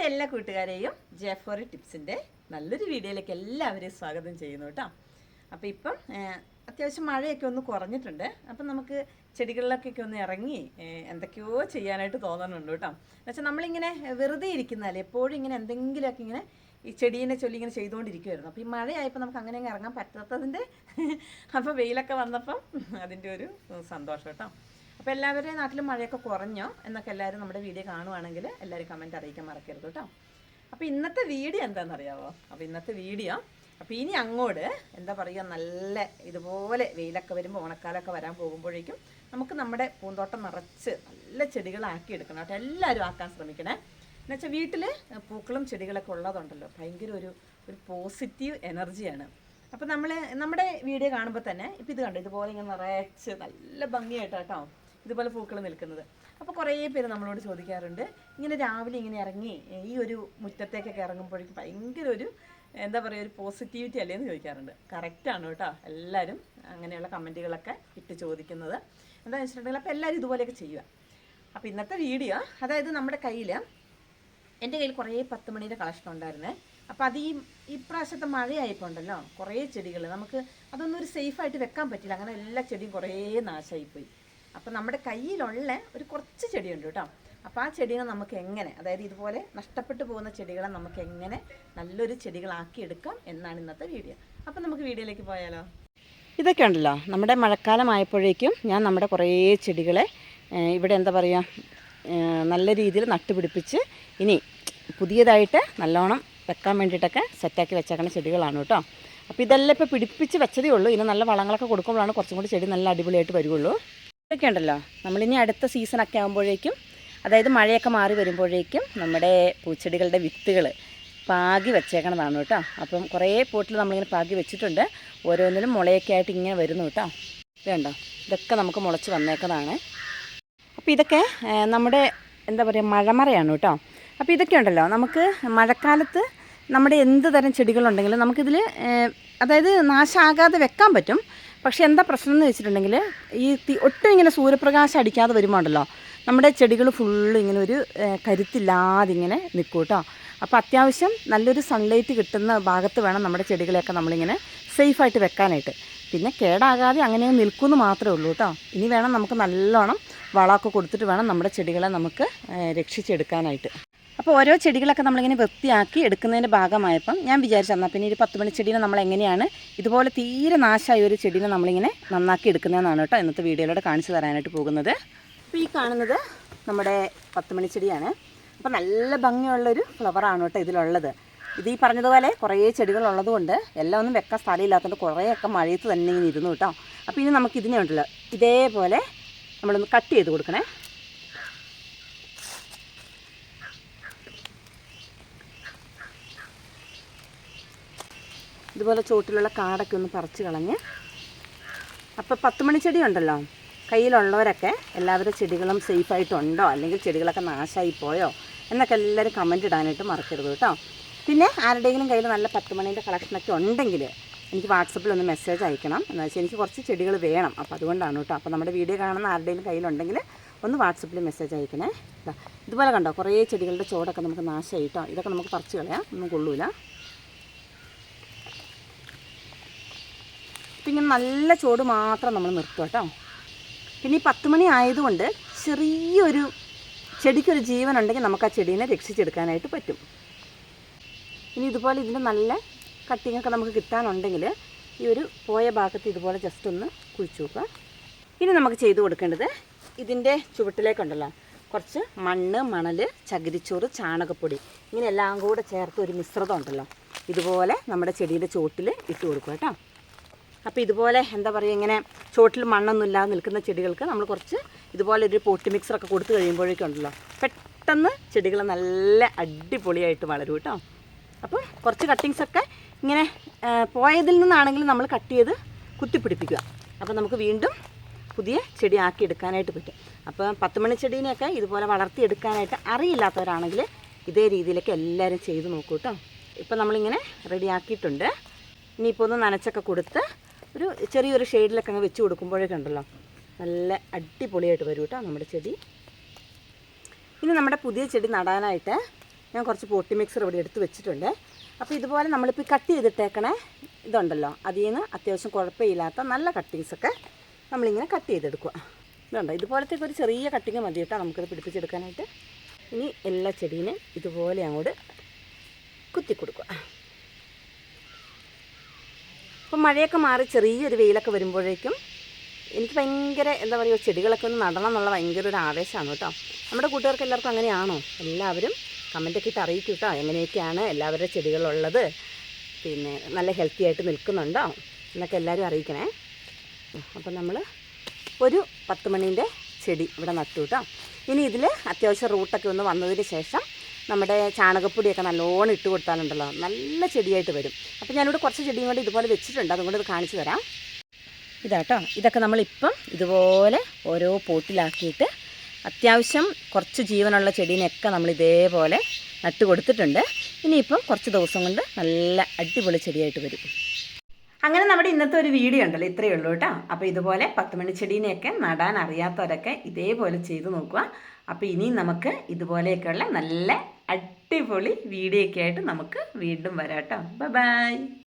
നമ്മുടെ എല്ലാ കൂട്ടുകാരെയും ജെ4 ടിപ്സിൻ്റെ നല്ലൊരു വീഡിയോയിലേക്ക് എല്ലാവരെയും സ്വാഗതം ചെയ്യുന്നു കേട്ടോ. അപ്പോൾ ഇപ്പം അത്യാവശ്യം മഴയൊക്കെ ഒന്ന് കുറഞ്ഞിട്ടുണ്ട്. അപ്പം നമുക്ക് ചെടികളിലൊക്കെ ഒന്ന് ഇറങ്ങി എന്തൊക്കെയോ ചെയ്യാനായിട്ട് തോന്നുന്നുണ്ട് കേട്ടോ. എന്നുവെച്ചാൽ നമ്മളിങ്ങനെ വെറുതെ ഇരിക്കുന്നതല്ലേ, എപ്പോഴും ഇങ്ങനെ എന്തെങ്കിലുമൊക്കെ ഇങ്ങനെ ഈ ചെടീനെ ചൊല്ലി ഇങ്ങനെ ചെയ്തുകൊണ്ടിരിക്കുമായിരുന്നു. അപ്പോൾ ഈ മഴയായപ്പോൾ നമുക്ക് അങ്ങനെ ഇറങ്ങാൻ പറ്റാത്തതിൻ്റെ അപ്പോൾ വെയിലൊക്കെ വന്നപ്പം അതിൻ്റെ ഒരു സന്തോഷം കേട്ടോ. അപ്പോൾ എല്ലാവരുടെയും നാട്ടിലും മഴയൊക്കെ കുറഞ്ഞോ എന്നൊക്കെ എല്ലാവരും നമ്മുടെ വീഡിയോ കാണുവാണെങ്കിൽ എല്ലാവരും കമൻറ്റ് അറിയിക്കാൻ മറക്കരുത് കേട്ടോ. അപ്പോൾ ഇന്നത്തെ വീഡിയോ എന്താണെന്നറിയാമോ? അപ്പോൾ ഇന്നത്തെ വീഡിയോ അപ്പോൾ ഇനി അങ്ങോട്ട് എന്താ പറയുക, നല്ല ഇതുപോലെ വെയിലൊക്കെ വരുമ്പോൾ ഓണക്കാലമൊക്കെ വരാൻ പോകുമ്പോഴേക്കും നമുക്ക് നമ്മുടെ പൂന്തോട്ടം നിറച്ച് നല്ല ചെടികളാക്കി എടുക്കണം കേട്ടോ. എല്ലാവരും ആക്കാൻ ശ്രമിക്കണേ. എന്നുവെച്ചാൽ വീട്ടിൽ പൂക്കളും ചെടികളൊക്കെ ഉള്ളതുണ്ടല്ലോ, ഭയങ്കര ഒരു പോസിറ്റീവ് എനർജിയാണ്. അപ്പോൾ നമ്മുടെ വീഡിയോ കാണുമ്പോൾ തന്നെ ഇപ്പോൾ ഇത് കണ്ടു, ഇതുപോലെ ഇങ്ങനെ നിറച്ച് നല്ല ഭംഗിയായിട്ടാട്ടോ ഇതുപോലെ പൂക്കൾ നിൽക്കുന്നത്. അപ്പോൾ കുറേ പേര് നമ്മളോട് ചോദിക്കാറുണ്ട്, ഇങ്ങനെ രാവിലെ ഇങ്ങനെ ഇറങ്ങി ഈ ഒരു മുറ്റത്തേക്കൊക്കെ ഇറങ്ങുമ്പോഴേക്കും ഭയങ്കര ഒരു എന്താ പറയുക, ഒരു പോസിറ്റിവിറ്റി അല്ലേന്ന് ചോദിക്കാറുണ്ട്. കറക്റ്റാണ് കേട്ടോ. എല്ലാവരും അങ്ങനെയുള്ള കമൻറ്റുകളൊക്കെ ഇട്ട് ചോദിക്കുന്നത് എന്താണെന്ന് വെച്ചിട്ടുണ്ടെങ്കിൽ അപ്പോൾ എല്ലാവരും ഇതുപോലെയൊക്കെ ചെയ്യുക. അപ്പോൾ ഇന്നത്തെ വീഡിയോ, അതായത് നമ്മുടെ കയ്യിൽ, എൻ്റെ കയ്യിൽ കുറേ 10 മണിയുടെ കളക്ഷൻ ഉണ്ടായിരുന്നേ. അപ്പോൾ അത് ഈ പ്രാവശ്യത്തെ മഴയായപ്പോൾ ഉണ്ടല്ലോ, കുറേ ചെടികൾ നമുക്ക് അതൊന്നും ഒരു സേഫായിട്ട് വെക്കാൻ പറ്റില്ല. അങ്ങനെ എല്ലാ ചെടിയും കുറേ നാശമായിപ്പോയി. അപ്പോൾ നമ്മുടെ കയ്യിലുള്ള ഒരു കുറച്ച് ചെടിയുണ്ട് കേട്ടോ. അപ്പോൾ ആ ചെടികൾ നമുക്ക് എങ്ങനെ, അതായത് ഇതുപോലെ നഷ്ടപ്പെട്ടു പോകുന്ന ചെടികളെ നമുക്ക് എങ്ങനെ നല്ലൊരു ചെടികളാക്കി എടുക്കാം എന്നാണ് ഇന്നത്തെ വീഡിയോ. അപ്പോൾ നമുക്ക് വീഡിയോയിലേക്ക് പോയാലോ. ഇതൊക്കെ ഉണ്ടല്ലോ, നമ്മുടെ മഴക്കാലമായപ്പോഴേക്കും ഞാൻ നമ്മുടെ കുറേ ചെടികളെ ഇവിടെ എന്താ പറയുക, നല്ല രീതിയിൽ നട്ടുപിടിപ്പിച്ച് ഇനി പുതിയതായിട്ട് നല്ലോണം വെക്കാൻ വേണ്ടിയിട്ടൊക്കെ സെറ്റാക്കി വെച്ചേക്കുന്ന ചെടികളാണ് കേട്ടോ. അപ്പോൾ ഇതെല്ലാം ഇപ്പോൾ പിടിപ്പിച്ച് വെച്ചതേ ഉള്ളൂ. ഇനി നല്ല വളങ്ങളൊക്കെ കൊടുക്കുമ്പോഴാണ് കുറച്ചും കൂടി ചെടി നല്ല അടിപൊളിയായിട്ട് വരുള്ളൂ. ഇതൊക്കെ ഉണ്ടല്ലോ, നമ്മളിനി അടുത്ത സീസണൊക്കെ ആകുമ്പോഴേക്കും, അതായത് മഴയൊക്കെ മാറി വരുമ്പോഴേക്കും നമ്മുടെ പൂച്ചെടികളുടെ വിത്തുകൾ പാകി വെച്ചേക്കണതാണ് കേട്ടോ. അപ്പം കുറേ പോട്ടിൽ നമ്മളിങ്ങനെ പാകി വെച്ചിട്ടുണ്ട്. ഓരോന്നിലും മുളയൊക്കെ ആയിട്ട് ഇങ്ങനെ വരുന്നു കേട്ടോ. ഇതുണ്ടോ, ഇതൊക്കെ നമുക്ക് മുളച്ച് വന്നേക്കുന്നതാണ്. അപ്പോൾ ഇതൊക്കെ നമ്മുടെ എന്താ പറയുക, മഴമറയാണ് കേട്ടോ. അപ്പോൾ ഇതൊക്കെ ഉണ്ടല്ലോ, നമുക്ക് മഴക്കാലത്ത് നമ്മുടെ എന്ത് തരം ചെടികളുണ്ടെങ്കിലും നമുക്കിതിൽ അതായത് നാശമാകാതെ വെക്കാൻ പറ്റും. പക്ഷേ എന്താ പ്രശ്നം എന്ന് വെച്ചിട്ടുണ്ടെങ്കിൽ, ഈ ഒട്ടും ഇങ്ങനെ സൂര്യപ്രകാശം അടിക്കാതെ വരുമ്പോണ്ടല്ലോ നമ്മുടെ ചെടികൾ ഫുള്ള് ഇങ്ങനെ ഒരു കരുത്തില്ലാതെ ഇങ്ങനെ നിൽക്കും കേട്ടോ. അപ്പോൾ അത്യാവശ്യം നല്ലൊരു സൺലൈറ്റ് കിട്ടുന്ന ഭാഗത്ത് വേണം നമ്മുടെ ചെടികളെയൊക്കെ നമ്മളിങ്ങനെ സേഫായിട്ട് വെക്കാനായിട്ട്. പിന്നെ കേടാകാതെ അങ്ങനെ നിൽക്കുമെന്ന് മാത്രമേ ഉള്ളൂ കേട്ടോ. ഇനി വേണം നമുക്ക് നല്ലോണം വളമൊക്കെ കൊടുത്തിട്ട് വേണം നമ്മുടെ ചെടികളെ നമുക്ക് രക്ഷിച്ചെടുക്കാനായിട്ട്. അപ്പോൾ ഓരോ ചെടികളൊക്കെ നമ്മളിങ്ങനെ വൃത്തിയാക്കി എടുക്കുന്നതിൻ്റെ ഭാഗമായപ്പം ഞാൻ വിചാരിച്ചു എന്നാൽ പിന്നെ ഒരു 10 മണി ചെടീനെ നമ്മളെങ്ങനെയാണ് ഇതുപോലെ തീരെ നാശമായ ഒരു ചെടീനെ നമ്മളിങ്ങനെ നന്നാക്കി എടുക്കുന്നതെന്നാണ് കേട്ടോ ഇന്നത്തെ വീഡിയോയിലൂടെ കാണിച്ചു തരാനായിട്ട് പോകുന്നത്. അപ്പോൾ ഈ കാണുന്നത് നമ്മുടെ 10 മണി ചെടിയാണ്. അപ്പോൾ നല്ല ഭംഗിയുള്ളൊരു ഫ്ലവറാണ് കേട്ടോ ഇതിലുള്ളത്. ഇത് ഈ പറഞ്ഞതുപോലെ കുറേ ചെടികളുള്ളത് കൊണ്ട് എല്ലാം ഒന്നും വെക്കാൻ സ്ഥലമില്ലാത്തതുകൊണ്ട് കുറേയൊക്കെ മഴയത്ത് തന്നെ ഇങ്ങനെ ഇരുന്നു കേട്ടോ. അപ്പോൾ ഇനി നമുക്ക് ഇതിനെ ഉണ്ടല്ലോ ഇതേപോലെ നമ്മളൊന്ന് കട്ട് ചെയ്ത് കൊടുക്കണേ. ഇതുപോലെ ചോട്ടിലുള്ള കാടൊക്കെ ഒന്ന് പറിച്ച് കളഞ്ഞ്, അപ്പോൾ 10 മണി ചെടി ഉണ്ടല്ലോ, കയ്യിലുള്ളവരൊക്കെ എല്ലാവരുടെ ചെടികളും സേഫായിട്ടുണ്ടോ അല്ലെങ്കിൽ ചെടികളൊക്കെ നാശമായി പോയോ എന്നൊക്കെ എല്ലാവരും കമൻറ്റ് ഇടാനായിട്ട് മറക്കരുത് കേട്ടോ. പിന്നെ ആരുടെയെങ്കിലും കയ്യിൽ നല്ല 10 മണീൻ്റെ കളക്ഷനൊക്കെ ഉണ്ടെങ്കിൽ എനിക്ക് വാട്സപ്പിൽ ഒന്ന് മെസ്സേജ് അയക്കണം. എന്ന് വെച്ചാൽ എനിക്ക് കുറച്ച് ചെടികൾ വേണം, അപ്പോൾ അതുകൊണ്ടാണ് കേട്ടോ. അപ്പോൾ നമ്മുടെ വീഡിയോ കാണുന്ന ആരുടെയെങ്കിലും കയ്യിലുണ്ടെങ്കിൽ ഒന്ന് വാട്സപ്പിൽ മെസ്സേജ് അയക്കണേ. ഇതുപോലെ കണ്ടോ, കുറേ ചെടികളുടെ ചോടൊക്കെ നമുക്ക് നാശമായി കേട്ടോ. ഇതൊക്കെ നമുക്ക് പറിച്ച് കളയാം, ഒന്നും കൊള്ളൂല. അപ്പം ഇങ്ങനെ നല്ല ചോട് മാത്രം നമ്മൾ നിർത്തുക കേട്ടോ. പിന്നെ ഈ 10 മണി ആയതുകൊണ്ട് ചെറിയൊരു ചെടിക്കൊരു ജീവൻ ഉണ്ടെങ്കിൽ നമുക്ക് ആ ചെടീനെ രക്ഷിച്ചെടുക്കാനായിട്ട് പറ്റും. ഇനി ഇതുപോലെ ഇതിൻ്റെ നല്ല കട്ടിങ്ങൊക്കെ നമുക്ക് കിട്ടാനുണ്ടെങ്കിൽ ഈ ഒരു പോയ ഭാഗത്ത് ഇതുപോലെ ജസ്റ്റ് ഒന്ന് കുഴിച്ചു നോക്കുക. ഇനി നമുക്ക് ചെയ്ത് കൊടുക്കേണ്ടത്, ഇതിൻ്റെ ചുവട്ടിലേക്കുണ്ടല്ലോ കുറച്ച് മണ്ണ്, മണൽ, ചകിരിച്ചോറ്, ചാണകപ്പൊടി ഇങ്ങനെ എല്ലാം കൂടെ ചേർത്ത് ഒരു മിശ്രിതം ഉണ്ടല്ലോ ഇതുപോലെ നമ്മുടെ ചെടിയുടെ ചോട്ടിൽ ഇട്ട് കൊടുക്കുക കേട്ടോ. അപ്പോൾ ഇതുപോലെ എന്താ പറയുക, ഇങ്ങനെ ചോട്ടിൽ മണ്ണൊന്നും ഇല്ലാതെ നിൽക്കുന്ന ചെടികൾക്ക് നമ്മൾ കുറച്ച് ഇതുപോലെ ഒരു പോട്ടി മിക്സറൊക്കെ കൊടുത്തു കഴിയുമ്പോഴേക്കും ഉണ്ടല്ലോ പെട്ടെന്ന് ചെടികൾ നല്ല അടിപൊളിയായിട്ട് വളരും കേട്ടോ. അപ്പോൾ കുറച്ച് കട്ടിങ്സൊക്കെ ഇങ്ങനെ പോയതിൽ നിന്നാണെങ്കിലും നമ്മൾ കട്ട് ചെയ്ത് കുത്തിപ്പിടിപ്പിക്കുക. അപ്പോൾ നമുക്ക് വീണ്ടും പുതിയ ചെടി ആക്കി എടുക്കാനായിട്ട് പറ്റും. അപ്പോൾ 10 മണി ചെടീനെയൊക്കെ ഇതുപോലെ വളർത്തിയെടുക്കാനായിട്ട് അറിയില്ലാത്തവരാണെങ്കിൽ ഇതേ രീതിയിലൊക്കെ എല്ലാവരും ചെയ്ത് നോക്കൂ കേട്ടോ. ഇപ്പോൾ നമ്മളിങ്ങനെ റെഡിയാക്കിയിട്ടുണ്ട്. ഇനിയിപ്പോൾ ഒന്ന് നനച്ചൊക്കെ കൊടുത്ത് ഒരു ചെറിയൊരു ഷെയ്ഡിലൊക്കെ അങ്ങ് വെച്ച് കൊടുക്കുമ്പോഴേക്കും ഉണ്ടല്ലോ നല്ല അടിപൊളിയായിട്ട് വരും കേട്ടോ നമ്മുടെ ചെടി. ഇനി നമ്മുടെ പുതിയ ചെടി നടാനായിട്ട് ഞാൻ കുറച്ച് പോട്ടി മിക്സർ ഇവിടെ എടുത്ത് വെച്ചിട്ടുണ്ട്. അപ്പോൾ ഇതുപോലെ നമ്മളിപ്പോൾ കട്ട് ചെയ്തിട്ടേക്കണേ ഇതുണ്ടല്ലോ, അതിൽ നിന്ന് അത്യാവശ്യം കുഴപ്പമില്ലാത്ത നല്ല കട്ടിങ്സൊക്കെ നമ്മളിങ്ങനെ കട്ട് ചെയ്തെടുക്കുക. ഇതുണ്ടോ, ഇതുപോലത്തെ ഒരു ചെറിയ കട്ടിങ് മതി കേട്ടോ നമുക്കത് പിടിപ്പിച്ചെടുക്കാനായിട്ട്. ഇനി എല്ലാ ചെടീനെ ഇതുപോലെ അങ്ങോട്ട് കുത്തി കൊടുക്കുക. അപ്പം മഴയൊക്കെ മാറി ചെറിയൊരു വെയിലൊക്കെ വരുമ്പോഴേക്കും എനിക്ക് ഭയങ്കര എന്താ പറയുക, ചെടികളൊക്കെ ഒന്ന് നടണം എന്നുള്ള ഭയങ്കര ഒരു ആവേശമാണ് കേട്ടോ. നമ്മുടെ കൂട്ടുകാർക്ക് എല്ലാവർക്കും അങ്ങനെയാണോ? എല്ലാവരും കമൻറ്റൊക്കെ ഇട്ട് അറിയിക്കും കേട്ടോ, എങ്ങനെയൊക്കെയാണ് എല്ലാവരുടെ ചെടികളുള്ളത്, പിന്നെ നല്ല ഹെൽത്തി ആയിട്ട് നിൽക്കുന്നുണ്ടോ എന്നൊക്കെ എല്ലാവരും അറിയിക്കണേ. അപ്പം നമ്മൾ ഒരു 10 മണീൻ്റെ ചെടി ഇവിടെ നട്ടു കേട്ടോ. ഇനി ഇതിൽ അത്യാവശ്യം റൂട്ടൊക്കെ ഒന്ന് വന്നതിന് ശേഷം നമ്മുടെ ചാണകപ്പൊടിയൊക്കെ നല്ലോണം ഇട്ട് കൊടുത്താലുണ്ടല്ലോ നല്ല ചെടിയായിട്ട് വരും. അപ്പോൾ ഞാനിവിടെ കുറച്ച് ചെടിയും കൊണ്ട് ഇതുപോലെ വെച്ചിട്ടുണ്ട്, അതുകൊണ്ട് ഇത് കാണിച്ചു തരാം. ഇതാട്ടോ, ഇതൊക്കെ നമ്മളിപ്പം ഇതുപോലെ ഓരോ പോട്ടിലാക്കിയിട്ട് അത്യാവശ്യം കുറച്ച് ജീവനുള്ള ചെടീനെയൊക്കെ നമ്മൾ ഇതേപോലെ നട്ട് കൊടുത്തിട്ടുണ്ട്. ഇനിയിപ്പം കുറച്ച് ദിവസം കൊണ്ട് നല്ല അടിപൊളി ചെടിയായിട്ട് വരും. അങ്ങനെ നമ്മുടെ ഇന്നത്തെ ഒരു വീഡിയോ ഉണ്ടല്ലോ ഇത്രയേ ഉള്ളൂ കേട്ടോ. അപ്പോൾ ഇതുപോലെ 10 മണി ചെടീനെയൊക്കെ നടാൻ അറിയാത്തവരൊക്കെ ഇതേപോലെ ചെയ്ത് നോക്കുക. അപ്പോൾ ഇനിയും നമുക്ക് ഇതുപോലെയൊക്കെയുള്ള നല്ല അടിപൊളി വീഡിയോ ഒക്കെ ആയിട്ട് നമുക്ക് വീണ്ടും വരാം കേട്ടോ. ബൈ.